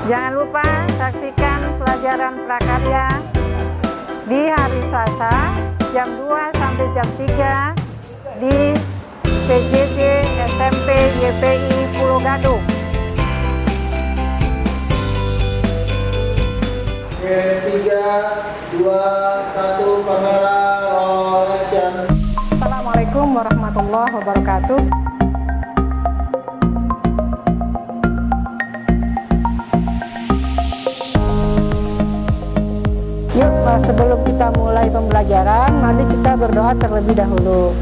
Jangan lupa saksikan pelajaran prakarya di hari Selasa jam 2 sampai jam 3 di PJJ SMP YPI Pulau Gadung. 3, 2, 1, kamera action. Assalamualaikum warahmatullahi wabarakatuh. Yuk, sebelum kita mulai pembelajaran, mari kita berdoa terlebih dahulu.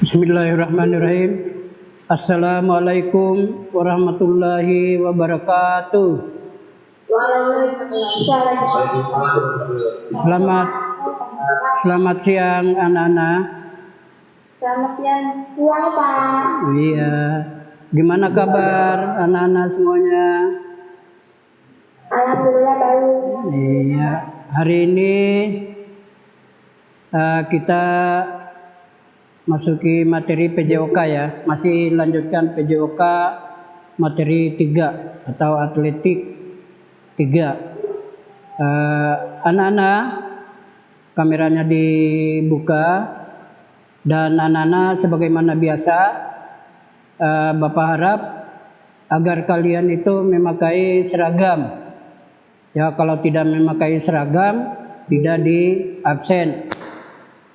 Bismillahirrahmanirrahim. Assalamualaikum warahmatullahi wabarakatuh. Selamat siang anak-anak. Selamat siang, Pak. Iya. Gimana kabar anak-anak semuanya? Alhamdulillah baik. Iya. Hari ini kita masuki materi PJOK ya. Masih lanjutkan PJOK materi 3 atau atletik 3. Anak-anak, kameranya dibuka. Dan anak-anak sebagaimana biasa, Bapak harap agar kalian itu memakai seragam. Ya, kalau tidak memakai seragam, tidak di absen.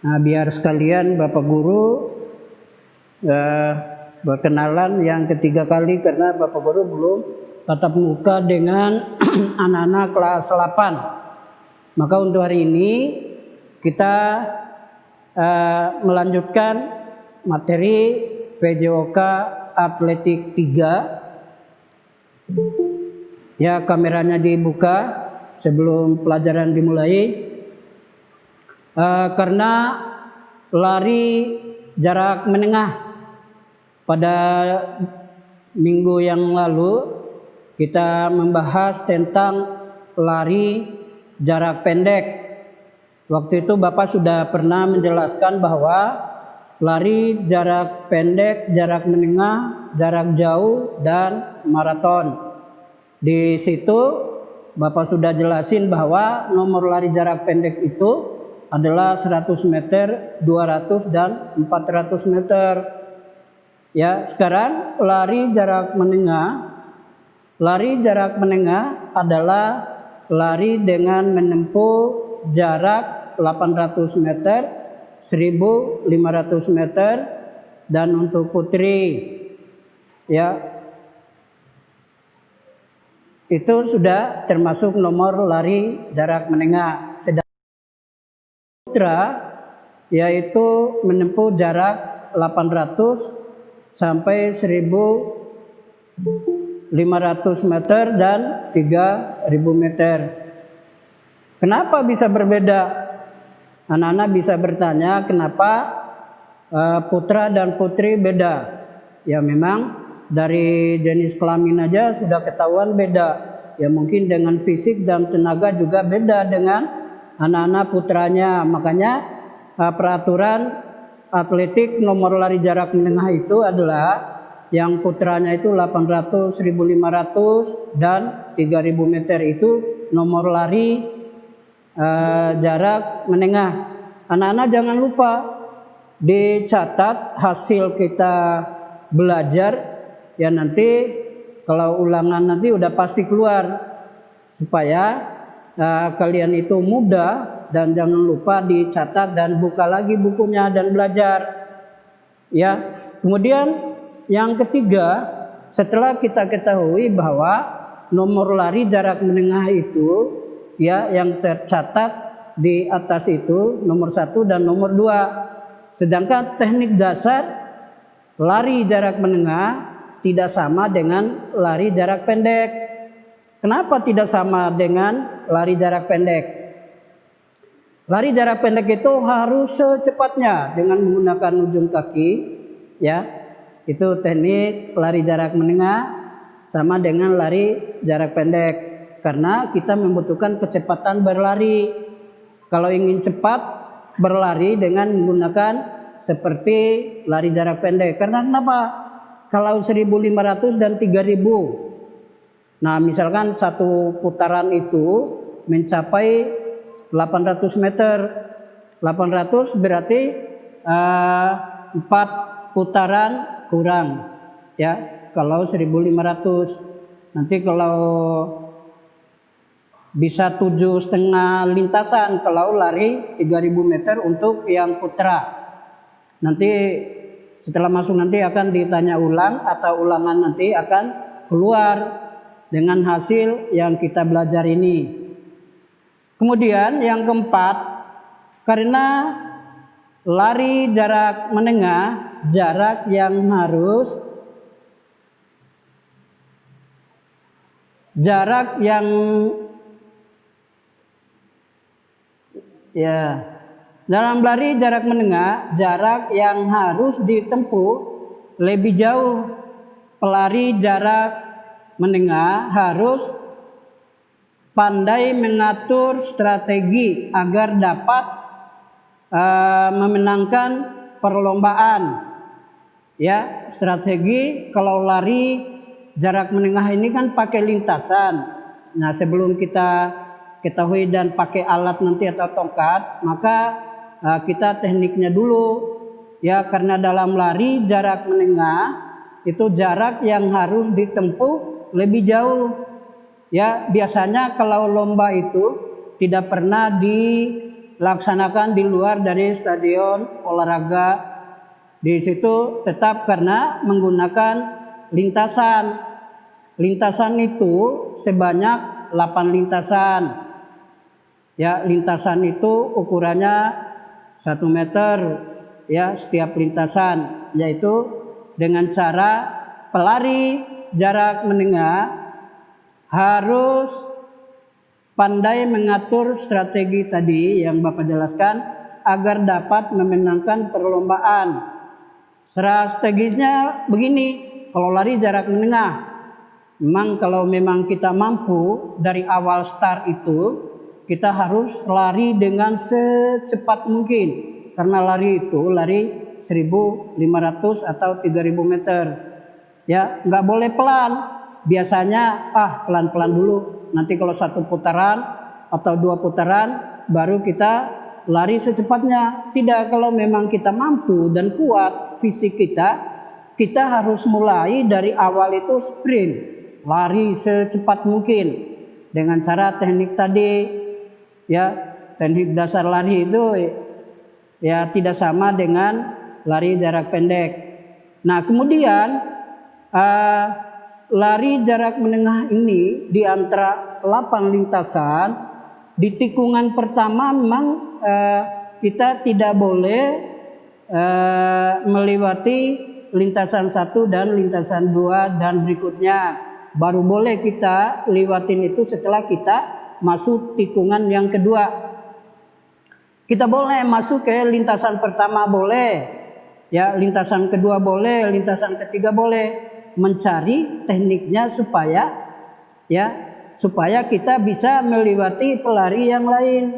Nah, biar sekalian Bapak Guru berkenalan yang ketiga kali karena Bapak Guru belum tatap muka dengan anak-anak kelas 8. Maka untuk hari ini kita melanjutkan materi PJOK Atletik 3. Ya, kameranya dibuka sebelum pelajaran dimulai. Karena lari jarak menengah pada minggu yang lalu kita membahas tentang lari jarak pendek. Waktu itu Bapak sudah pernah menjelaskan bahwa lari jarak pendek, jarak menengah, jarak jauh, dan maraton. Di situ Bapak sudah jelasin bahwa nomor lari jarak pendek itu adalah 100 meter, 200 dan 400 meter. Ya, sekarang lari jarak menengah. Lari jarak menengah adalah lari dengan menempuh jarak 800 meter, 1500 meter, dan untuk putri ya itu sudah termasuk nomor lari jarak menengah. Sedangkan putra yaitu menempuh jarak 800 sampai 1500 meter dan 3000 meter. Kenapa bisa berbeda? Anak-anak bisa bertanya kenapa putra dan putri beda. Ya memang dari jenis kelamin aja sudah ketahuan beda. Ya mungkin dengan fisik dan tenaga juga beda dengan anak-anak putranya. Makanya peraturan atletik nomor lari jarak menengah itu adalah yang putranya itu 800, 1500 dan 3000 meter itu nomor lari jarak menengah. Anak-anak jangan lupa dicatat hasil kita belajar ya, nanti kalau ulangan nanti udah pasti keluar supaya kalian itu mudah, dan jangan lupa dicatat dan buka lagi bukunya dan belajar ya. Kemudian yang ketiga, setelah kita ketahui bahwa nomor lari jarak menengah itu ya yang tercatat di atas itu nomor 1 dan nomor 2. Sedangkan teknik dasar lari jarak menengah tidak sama dengan lari jarak pendek. Kenapa tidak sama dengan lari jarak pendek? Lari jarak pendek itu harus secepatnya dengan menggunakan ujung kaki ya. Itu teknik lari jarak menengah sama dengan lari jarak pendek. Karena kita membutuhkan kecepatan berlari. kalau ingin cepat berlari dengan menggunakan seperti lari jarak pendek. Karena kenapa? Kalau 1.500 dan 3.000. Nah, misalkan satu putaran itu mencapai 800 meter. 800 berarti 4 putaran kurang, ya. Kalau 1.500, nanti kalau bisa 7,5 lintasan kalau lari 3.000 meter untuk yang putra. Nanti setelah masuk nanti akan ditanya ulang atau ulangan nanti akan keluar dengan hasil yang kita belajar ini. Kemudian yang keempat, karena lari jarak menengah, jarak yang dalam lari jarak menengah, jarak yang harus ditempuh lebih jauh. Pelari jarak menengah harus pandai mengatur strategi agar dapat memenangkan perlombaan. Ya, strategi kalau lari jarak menengah ini kan pakai lintasan. Nah, sebelum kita ketahui dan pakai alat nanti atau tongkat, maka kita tekniknya dulu, ya, karena dalam lari jarak menengah itu jarak yang harus ditempuh lebih jauh, ya. Biasanya kalau lomba itu tidak pernah dilaksanakan di luar dari stadion olahraga. Di situ tetap karena menggunakan lintasan. Lintasan itu sebanyak 8 lintasan. Ya, lintasan itu ukurannya 1 meter, ya, setiap lintasan, yaitu dengan cara pelari jarak menengah harus pandai mengatur strategi tadi yang Bapak jelaskan agar dapat memenangkan perlombaan. Strategisnya begini, kalau lari jarak menengah, memang kalau memang kita mampu dari awal start itu, kita harus lari dengan secepat mungkin. Karena lari itu lari 1.500 atau 3.000 meter. Ya, nggak boleh pelan. Biasanya pelan-pelan dulu. Nanti kalau 1 putaran atau 2 putaran baru kita lari secepatnya. Tidak, kalau memang kita mampu dan kuat fisik kita harus mulai dari awal itu sprint. Lari secepat mungkin dengan cara teknik tadi. Ya, teknik dasar lari itu ya tidak sama dengan lari jarak pendek. Nah, kemudian lari jarak menengah ini di antara 8 lintasan, di tikungan pertama memang kita tidak boleh melewati lintasan 1 dan lintasan 2 dan berikutnya. Baru boleh kita lewatin itu setelah kita masuk tikungan yang kedua. Kita boleh masuk ke lintasan pertama boleh, ya, lintasan kedua boleh, lintasan ketiga boleh, mencari tekniknya supaya kita bisa melewati pelari yang lain.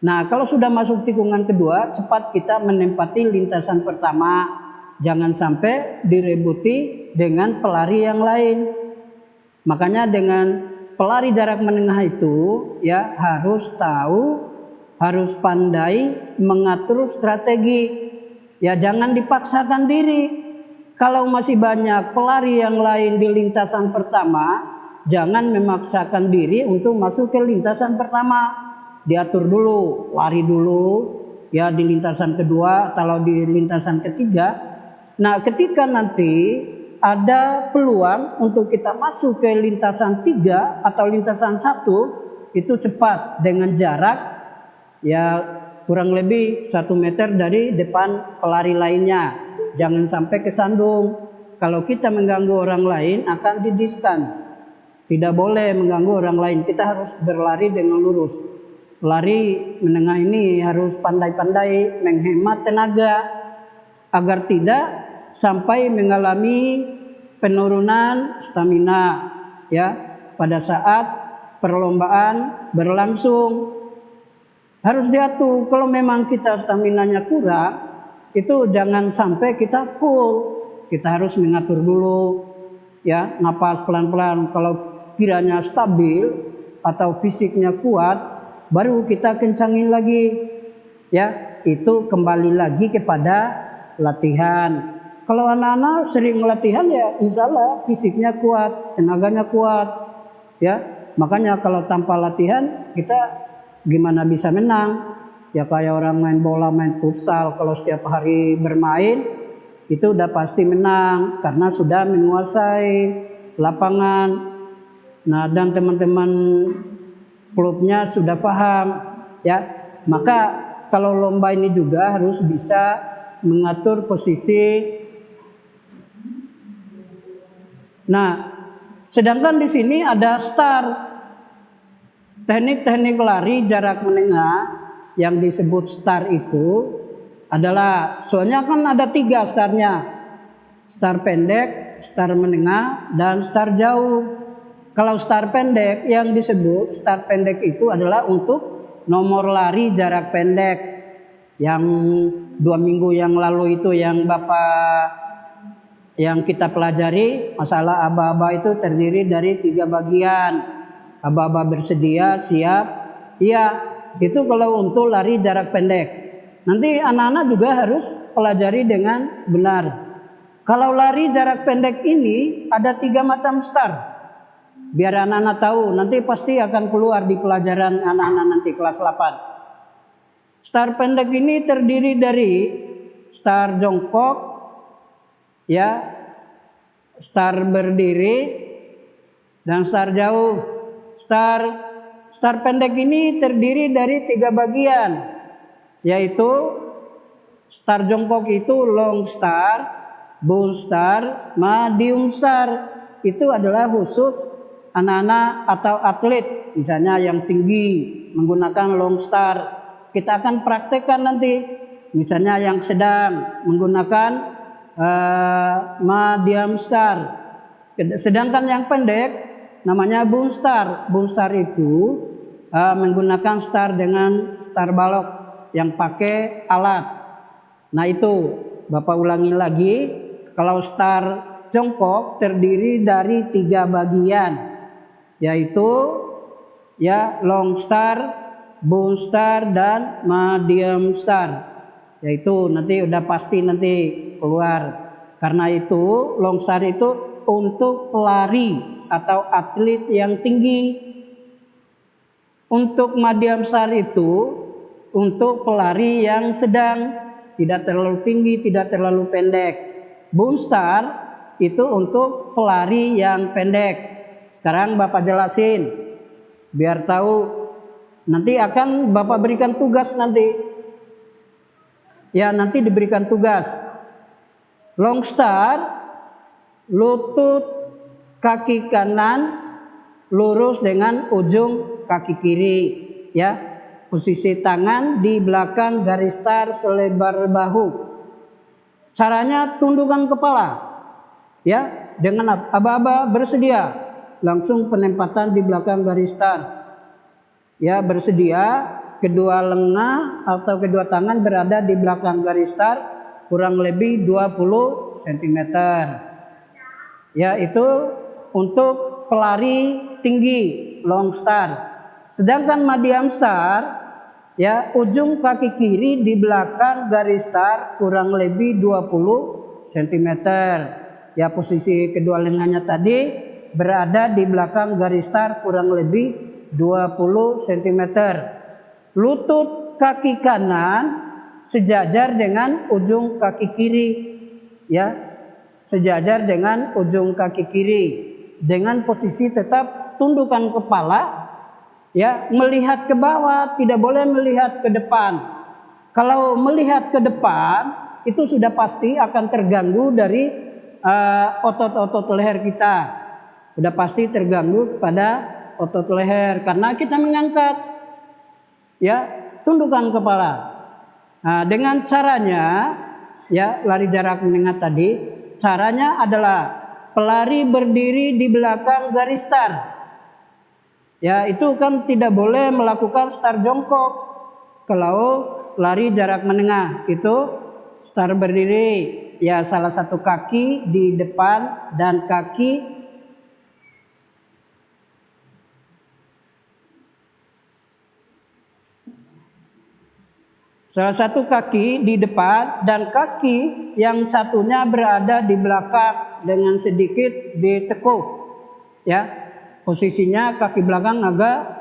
Nah, kalau sudah masuk tikungan kedua, cepat kita menempati lintasan pertama, jangan sampai direbuti dengan pelari yang lain. Makanya dengan pelari jarak menengah itu, ya, harus tahu, harus pandai mengatur strategi. Ya, jangan dipaksakan diri. Kalau masih banyak pelari yang lain di lintasan pertama, jangan memaksakan diri untuk masuk ke lintasan pertama. Diatur dulu, lari dulu, ya, di lintasan kedua atau di lintasan ketiga. Nah, ketika nanti ada peluang untuk kita masuk ke lintasan 3 atau lintasan 1, itu cepat dengan jarak ya kurang lebih 1 meter dari depan pelari lainnya. Jangan sampai kesandung. Kalau kita mengganggu orang lain akan didiskan. Tidak boleh mengganggu orang lain. Kita harus berlari dengan lurus. Lari menengah ini harus pandai-pandai menghemat tenaga agar tidak sampai mengalami penurunan stamina, ya, pada saat perlombaan berlangsung. harus diatur. Kalau memang kita staminanya kurang, itu jangan sampai kita full. Kita harus mengatur dulu, ya, napas pelan-pelan. Kalau kiranya stabil atau fisiknya kuat, baru kita kencangin lagi, ya. Itu kembali lagi kepada latihan. Kalau anak-anak sering latihan, ya insya Allah fisiknya kuat, tenaganya kuat, ya. Makanya kalau tanpa latihan kita gimana bisa menang? Ya kayak orang main bola, main futsal, kalau setiap hari bermain itu udah pasti menang karena sudah menguasai lapangan. Nah, dan teman-teman klubnya sudah paham, ya. Maka kalau lomba ini juga harus bisa mengatur posisi. Nah, sedangkan di sini ada start. Teknik-teknik lari jarak menengah yang disebut start itu adalah, soalnya kan ada 3 startnya. Start pendek, start menengah, dan start jauh. Kalau start pendek, yang disebut start pendek itu adalah untuk nomor lari jarak pendek. Yang 2 minggu yang lalu itu yang kita pelajari, masalah aba-aba itu terdiri dari 3 bagian. Aba-aba bersedia, siap, iya. Itu kalau untuk lari jarak pendek. Nanti anak-anak juga harus pelajari dengan benar. Kalau lari jarak pendek ini ada 3 macam start. Biar anak-anak tahu, nanti pasti akan keluar di pelajaran anak-anak nanti kelas 8. Start pendek ini terdiri dari start jongkok, ya, start berdiri, dan start jauh. Start pendek ini terdiri dari 3 bagian, yaitu start jongkok itu long start, bull start, medium start. Itu adalah khusus anak-anak atau atlet, misalnya yang tinggi menggunakan long start. Kita akan praktekkan nanti, misalnya yang sedang menggunakan medium start. Sedangkan yang pendek namanya bull start. Bull start itu menggunakan start dengan start balok yang pakai alat. Nah itu Bapak ulangi lagi. Kalau start jongkok terdiri dari 3 bagian, yaitu ya long start, bull start, dan medium start. Yaitu nanti udah pasti nanti keluar. Karena itu long start itu untuk pelari atau atlet yang tinggi. Untuk medium start itu untuk pelari yang sedang, tidak terlalu tinggi, tidak terlalu pendek. Bull start itu untuk pelari yang pendek. Sekarang Bapak jelasin biar tahu, nanti akan Bapak berikan tugas nanti. Ya, nanti diberikan tugas. Long start, lutut kaki kanan lurus dengan ujung kaki kiri, ya. Posisi tangan di belakang garis start selebar bahu. Caranya tundukkan kepala, ya, dengan aba-aba bersedia. Langsung penempatan di belakang garis start. Ya, bersedia, kedua lengan atau kedua tangan berada di belakang garis start kurang lebih 20 cm. Ya, itu untuk pelari tinggi long start. Sedangkan medium start, ya, ujung kaki kiri di belakang garis start kurang lebih 20 cm. Ya, posisi kedua lengannya tadi berada di belakang garis start kurang lebih 20 cm. Lutut kaki kanan sejajar dengan ujung kaki kiri, ya, sejajar dengan ujung kaki kiri, dengan posisi tetap tundukkan kepala, ya, melihat ke bawah, tidak boleh melihat ke depan. Kalau melihat ke depan itu sudah pasti akan terganggu dari otot-otot leher kita. Sudah pasti terganggu pada otot leher karena kita mengangkat, ya, tundukkan kepala. Nah, dengan caranya, ya, lari jarak menengah tadi, caranya adalah pelari berdiri di belakang garis start. Ya, itu kan tidak boleh melakukan start jongkok. Kalau lari jarak menengah itu start berdiri, ya salah satu kaki di depan dan salah satu kaki di depan dan kaki yang satunya berada di belakang dengan sedikit ditekuk. Ya, posisinya kaki belakang agak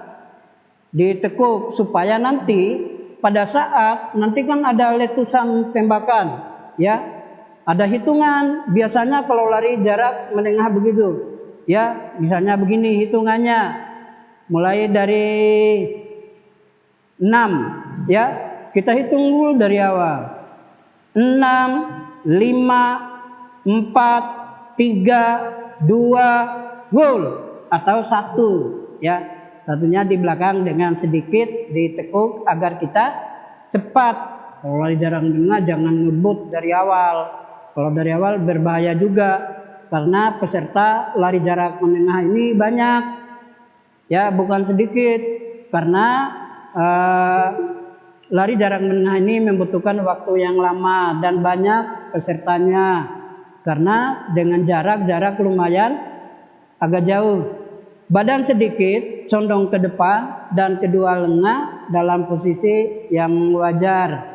ditekuk supaya nanti pada saat nanti kan ada letusan tembakan, ya. Ada hitungan biasanya kalau lari jarak menengah begitu. Ya, misalnya begini hitungannya. Mulai dari 6, ya. Kita hitung dulu dari awal. 6, 5, 4, 3, 2, goal atau 1, ya. Satunya di belakang dengan sedikit ditekuk agar kita cepat. Kalau lari jarak menengah jangan ngebut dari awal. Kalau dari awal berbahaya juga karena peserta lari jarak menengah ini banyak, ya bukan sedikit. Karena lari jarak menengah ini membutuhkan waktu yang lama dan banyak pesertanya karena dengan jarak lumayan agak jauh. Badan sedikit condong ke depan dan kedua lengan dalam posisi yang wajar.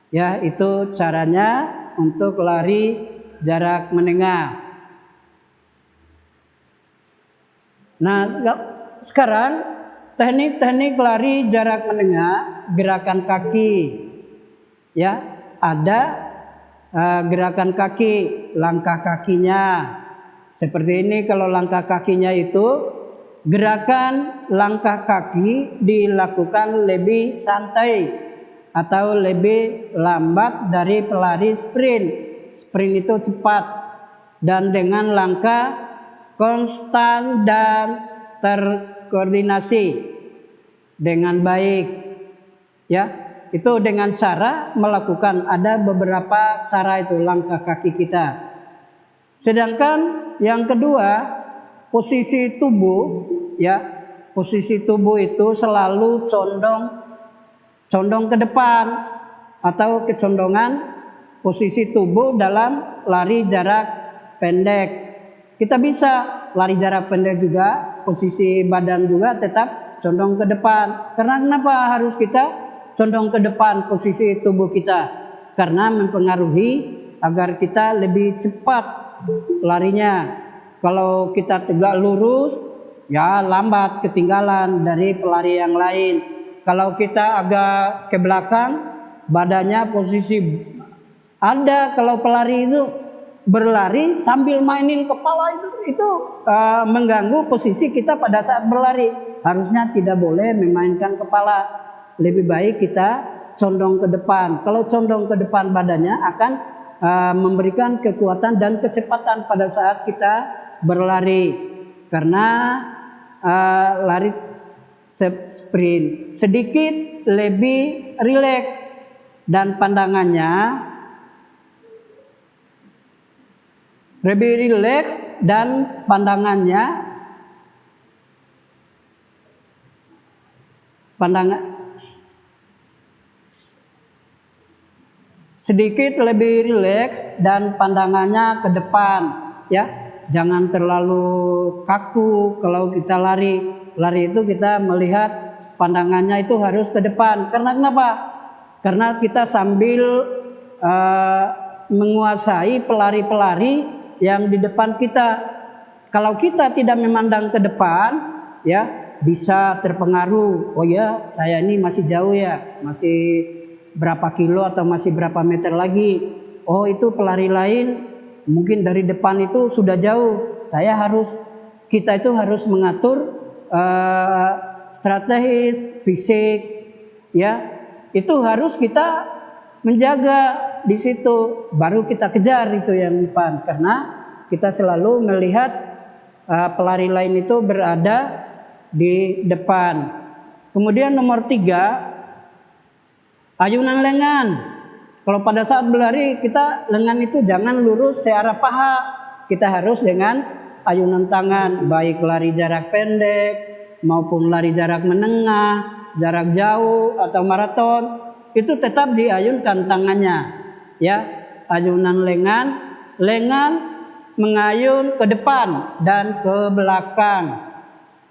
Ya, itu caranya untuk lari jarak menengah. Nah, sekarang teknik-teknik lari jarak menengah, gerakan kaki, ya ada gerakan kaki, langkah kakinya seperti ini. Kalau langkah kakinya itu gerakan langkah kaki dilakukan lebih santai atau lebih lambat dari pelari sprint. Sprint itu cepat dan dengan langkah konstan dan terkoordinasi dengan baik, ya. Itu dengan cara melakukan, ada beberapa cara itu langkah kaki kita. Sedangkan yang kedua, posisi tubuh, ya. Posisi tubuh itu selalu condong ke depan atau kecondongan posisi tubuh dalam lari jarak pendek. Kita bisa lari jarak pendek juga, posisi badan juga tetap condong ke depan. Karena kenapa harus kita condong ke depan posisi tubuh kita? Karena mempengaruhi agar kita lebih cepat larinya. Kalau kita tegak lurus, ya lambat, ketinggalan dari pelari yang lain. Kalau kita agak ke belakang, badannya posisi ada. Kalau pelari itu berlari sambil mainin kepala itu mengganggu posisi kita pada saat berlari. Harusnya tidak boleh memainkan kepala. Lebih baik kita condong ke depan. Kalau condong ke depan badannya akan memberikan kekuatan dan kecepatan pada saat kita berlari. Karena lari sprint sedikit lebih rileks dan pandangannya lebih rileks dan pandangan sedikit lebih rileks dan pandangannya ke depan, ya. Jangan terlalu kaku kalau kita lari. Lari itu kita melihat pandangannya itu harus ke depan. Karena kenapa? Karena kita sambil menguasai pelari-pelari yang di depan kita. Kalau kita tidak memandang ke depan, ya bisa terpengaruh. Oh ya, saya ini masih jauh ya, masih berapa kilo atau masih berapa meter lagi. Oh itu pelari lain mungkin dari depan itu sudah jauh. Kita itu harus mengatur strategis fisik, ya. Itu harus kita menjaga di situ. Baru kita kejar itu yang depan. Karena kita selalu melihat pelari lain itu berada di depan. Kemudian nomor 3, ayunan lengan. Kalau pada saat berlari kita lengan itu jangan lurus searah paha. Kita harus dengan ayunan tangan, baik lari jarak pendek maupun lari jarak menengah, jarak jauh atau maraton, itu tetap diayunkan tangannya. Ya, ayunan lengan mengayun ke depan dan ke belakang.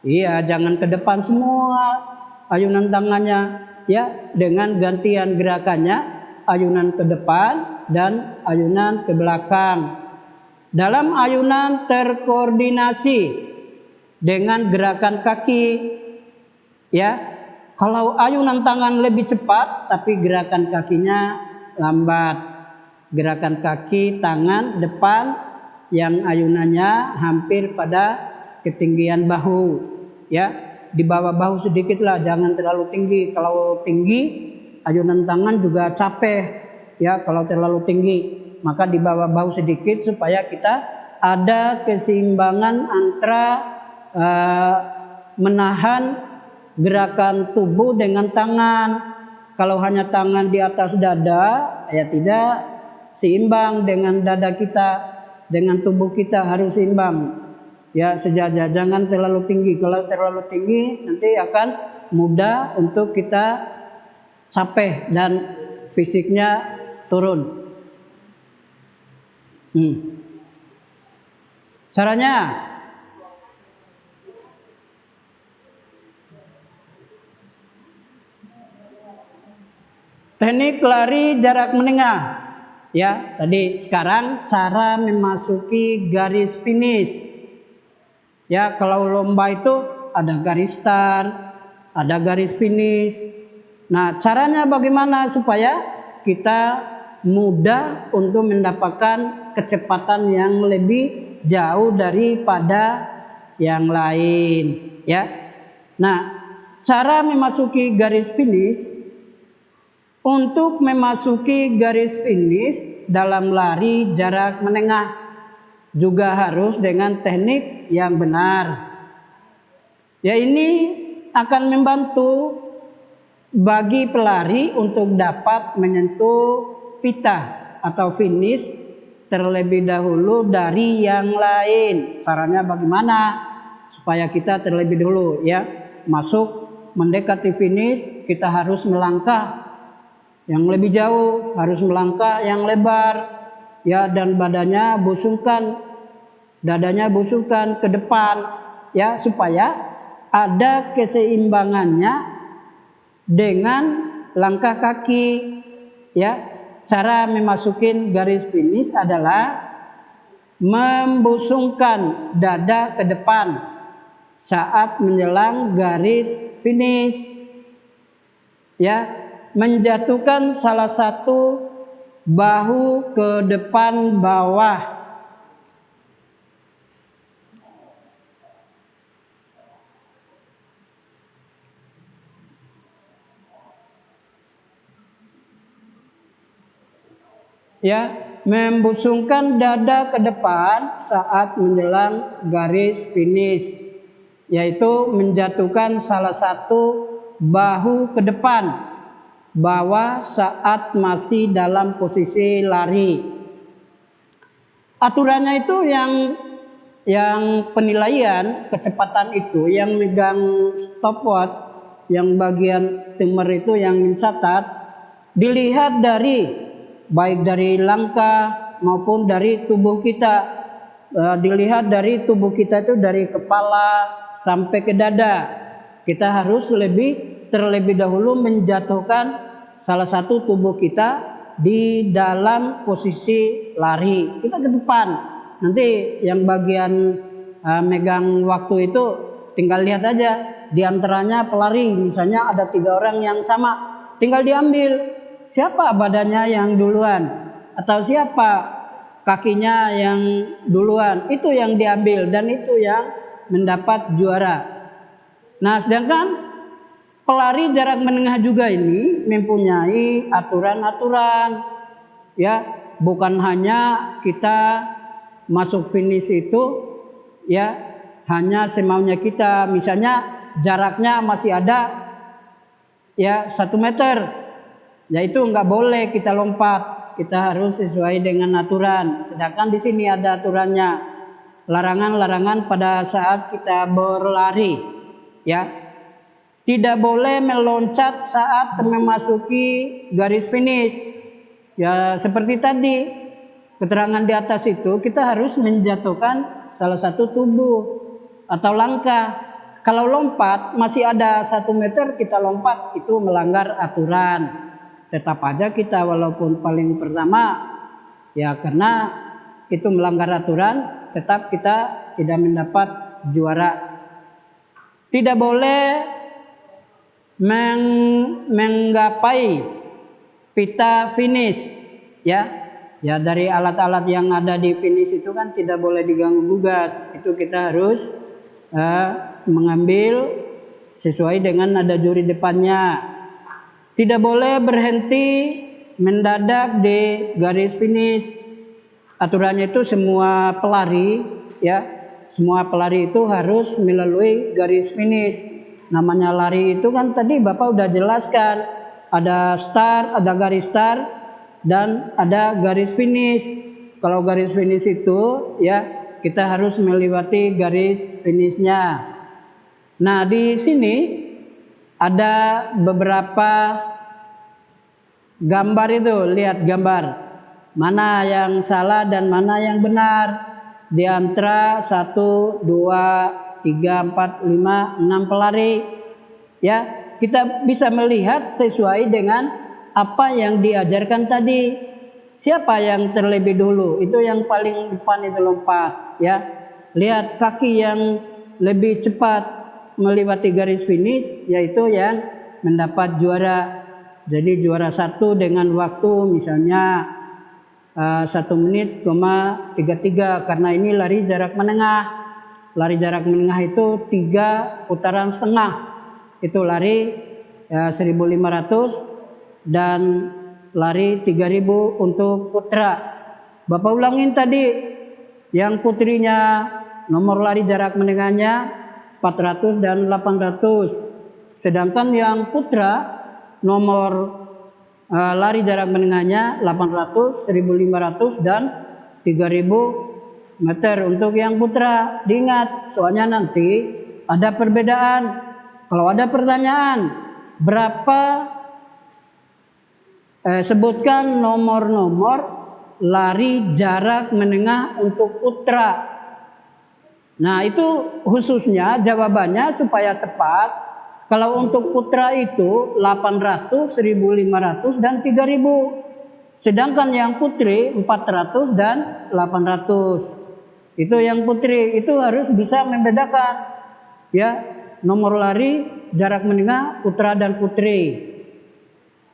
Iya, jangan ke depan semua ayunan tangannya, ya, dengan gantian gerakannya, ayunan ke depan dan ayunan ke belakang. Dalam ayunan terkoordinasi dengan gerakan kaki, ya. Kalau ayunan tangan lebih cepat tapi gerakan kakinya lambat. Gerakan kaki tangan depan yang ayunannya hampir pada ketinggian bahu, ya. Di bawah bahu sedikit lah, jangan terlalu tinggi. Kalau tinggi ayunan tangan juga capek, ya. Kalau terlalu tinggi, maka di bawah bahu sedikit supaya kita ada keseimbangan antara menahan gerakan tubuh dengan tangan. Kalau hanya tangan di atas dada, ya tidak seimbang dengan dada kita, dengan tubuh kita harus seimbang. Ya, sejajar, jangan terlalu tinggi. Kalau terlalu tinggi nanti akan mudah untuk kita capek dan fisiknya turun. Caranya, teknik lari jarak menengah. Ya, tadi sekarang cara memasuki garis finish. Ya, kalau lomba itu ada garis start, ada garis finish. Nah, caranya bagaimana supaya kita mudah untuk mendapatkan kecepatan yang lebih jauh daripada yang lain, ya. Nah, cara memasuki garis finish. Untuk memasuki garis finish dalam lari jarak menengah juga harus dengan teknik yang benar. Ya, ini akan membantu bagi pelari untuk dapat menyentuh pita atau finish terlebih dahulu dari yang lain. Caranya bagaimana? Supaya kita terlebih dahulu, ya, masuk mendekati finish, kita harus melangkah yang lebih jauh, harus melangkah yang lebar, ya, dan badannya busungkan, dadanya busungkan ke depan, ya, supaya ada keseimbangannya dengan langkah kaki, ya. Cara memasukin garis finish adalah membusungkan dada ke depan saat menjelang garis finish, ya. Menjatuhkan salah satu bahu ke depan bawah. Ya, membusungkan dada ke depan saat menjelang garis finish, yaitu menjatuhkan salah satu bahu ke depan bawah saat masih dalam posisi lari. Aturannya itu yang penilaian kecepatan itu yang megang stopwatch, yang bagian timer itu yang mencatat, dilihat dari baik dari langkah maupun dari tubuh kita. Dilihat dari tubuh kita itu dari kepala sampai ke dada. Kita harus terlebih dahulu menjatuhkan salah satu tubuh kita di dalam posisi lari. Kita ke depan. Nanti yang bagian megang waktu itu tinggal lihat aja. Di antaranya pelari, misalnya ada 3 orang yang sama, tinggal diambil siapa badannya yang duluan atau siapa kakinya yang duluan, itu yang diambil dan itu yang mendapat juara. Nah, sedangkan pelari jarak menengah juga ini mempunyai aturan-aturan, ya, bukan hanya kita masuk finish itu, ya, hanya semaunya kita. Misalnya jaraknya masih ada, ya, 1 meter, ya, itu nggak boleh kita lompat, kita harus sesuai dengan aturan. Sedangkan di sini ada aturannya, larangan-larangan pada saat kita berlari, ya. tidak boleh meloncat saat memasuki garis finish. Ya seperti tadi keterangan di atas itu, kita harus menjatuhkan salah satu tubuh atau langkah. Kalau lompat masih ada 1 meter kita lompat, itu melanggar aturan. Tetap aja kita walaupun paling pertama, ya karena itu melanggar aturan, tetap kita tidak mendapat juara. Tidak boleh menggapai pita finish, ya. Ya dari alat-alat yang ada di finish itu kan tidak boleh diganggu gugat. Itu kita harus mengambil sesuai dengan nada juri depannya. Tidak boleh berhenti mendadak di garis finish. Aturannya itu semua pelari, ya, semua pelari itu harus melalui garis finish. Namanya lari itu kan tadi Bapak udah jelaskan, ada start, ada garis start, dan ada garis finish. Kalau garis finish itu, ya, kita harus melewati garis finishnya. Nah, di sini ada beberapa gambar itu, lihat gambar. Mana yang salah dan mana yang benar. Di antara 1, 2, 3, 4, 5, 6 pelari. Ya, kita bisa melihat sesuai dengan apa yang diajarkan tadi. Siapa yang terlebih dulu? Itu yang paling depan itu lompat, ya. Lihat kaki yang lebih cepat melewati garis finish, yaitu yang mendapat juara. Jadi juara 1 dengan waktu misalnya 1 menit, 33, karena ini lari jarak menengah. Lari jarak menengah itu 3 putaran setengah. Itu lari 1500 dan lari 3000 untuk putra. Bapak ulangin tadi, yang putrinya nomor lari jarak menengahnya 400 dan 800. Sedangkan yang putra nomor lari jarak menengahnya 800, 1500 dan 3000 meter untuk yang putra. Diingat, soalnya nanti ada perbedaan. Kalau ada pertanyaan, berapa sebutkan nomor-nomor lari jarak menengah untuk putra. Nah, itu khususnya jawabannya supaya tepat. Kalau untuk putra itu 800, 1500 dan 3000. Sedangkan yang putri 400 dan 800. Itu yang putri, itu harus bisa membedakan, ya, nomor lari jarak menengah putra dan putri.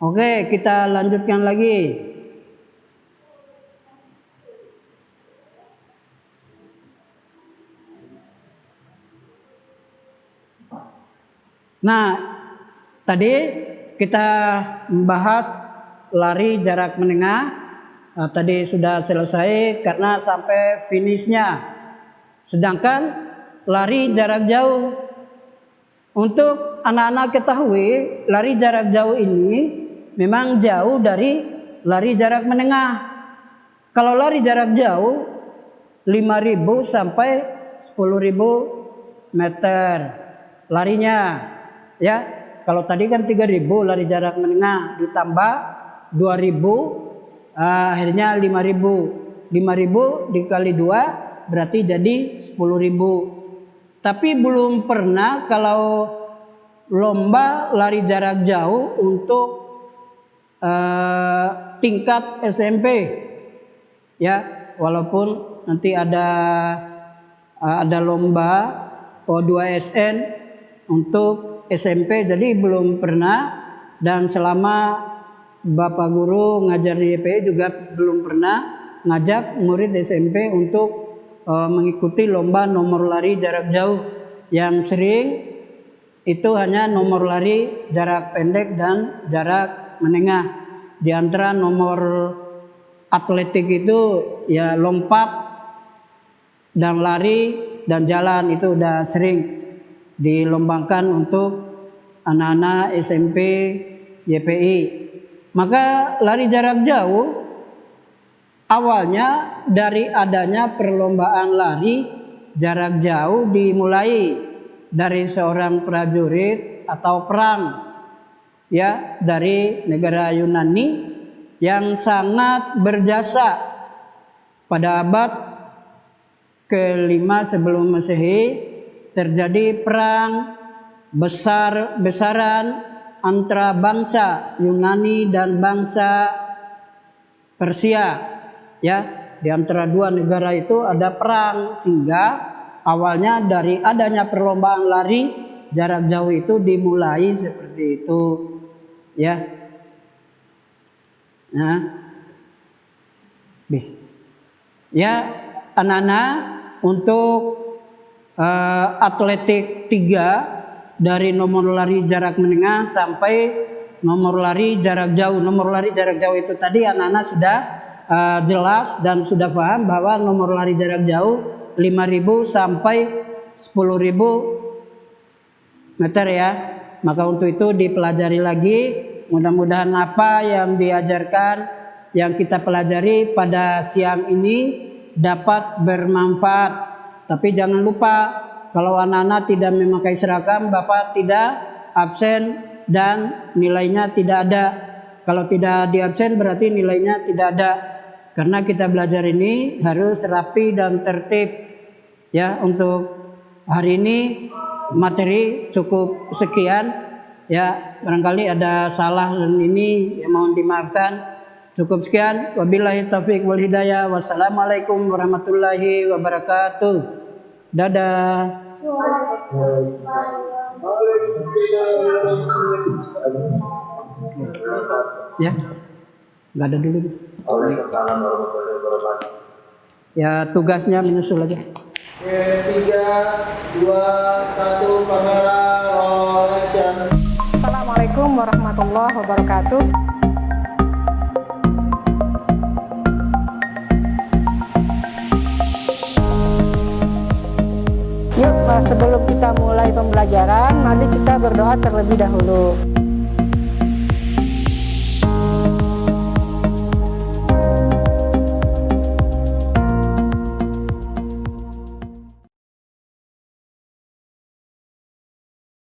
Oke, kita lanjutkan lagi. Nah, tadi kita membahas lari jarak menengah. Tadi sudah selesai karena sampai finishnya. Sedangkan lari jarak jauh, untuk anak-anak ketahui, lari jarak jauh ini memang jauh dari lari jarak menengah. Kalau lari jarak jauh 5.000 sampai 10.000 meter larinya, ya. Kalau tadi kan 3.000 lari jarak menengah ditambah 2.000, akhirnya 5.000. 5.000 dikali 2 berarti jadi 10.000. Tapi belum pernah kalau lomba lari jarak jauh untuk tingkat SMP, ya, walaupun nanti ada lomba O2SN untuk SMP, jadi belum pernah. Dan selama Bapak guru ngajar di YPI juga belum pernah ngajak murid SMP untuk mengikuti lomba nomor lari jarak jauh. Yang sering itu hanya nomor lari jarak pendek dan jarak menengah. Di antara nomor atletik itu ya lompat dan lari dan jalan, itu udah sering dilombakan untuk anak-anak SMP YPI. Maka lari jarak jauh awalnya dari adanya perlombaan lari jarak jauh dimulai dari seorang prajurit atau perang ya dari negara Yunani yang sangat berjasa pada abad ke-5 sebelum Masehi. Terjadi perang besar-besaran antara bangsa Yunani dan bangsa Persia ya. Di antara dua negara itu ada perang, sehingga awalnya dari adanya perlombaan lari jarak jauh itu dimulai seperti itu ya. Nah, bis ya anak-anak, untuk atletik 3 dari nomor lari jarak menengah sampai nomor lari jarak jauh. Nomor lari jarak jauh itu tadi anak-anak sudah jelas dan sudah paham bahwa nomor lari jarak jauh 5.000 sampai 10.000 meter ya. Maka untuk itu dipelajari lagi. Mudah-mudahan apa yang diajarkan, yang kita pelajari pada siang ini dapat bermanfaat. Tapi jangan lupa, kalau anak-anak tidak memakai seragam, Bapak tidak absen dan nilainya tidak ada. Kalau tidak di absen berarti nilainya tidak ada. Karena kita belajar ini harus rapi dan tertib. Ya, untuk hari ini materi cukup sekian. Ya, barangkali ada salah dan ini ya mohon dimaafkan. Cukup sekian. Wabillahi taufiq wal hidayah. Wassalamualaikum warahmatullahi wabarakatuh. Dadah. Ya, nggak ada dulu. Ya, tugasnya menyusul aja. 3, 2, 1, kamera action. Assalamualaikum warahmatullahi wabarakatuh. Yuk, sebelum kita mulai pembelajaran, mari kita berdoa terlebih dahulu.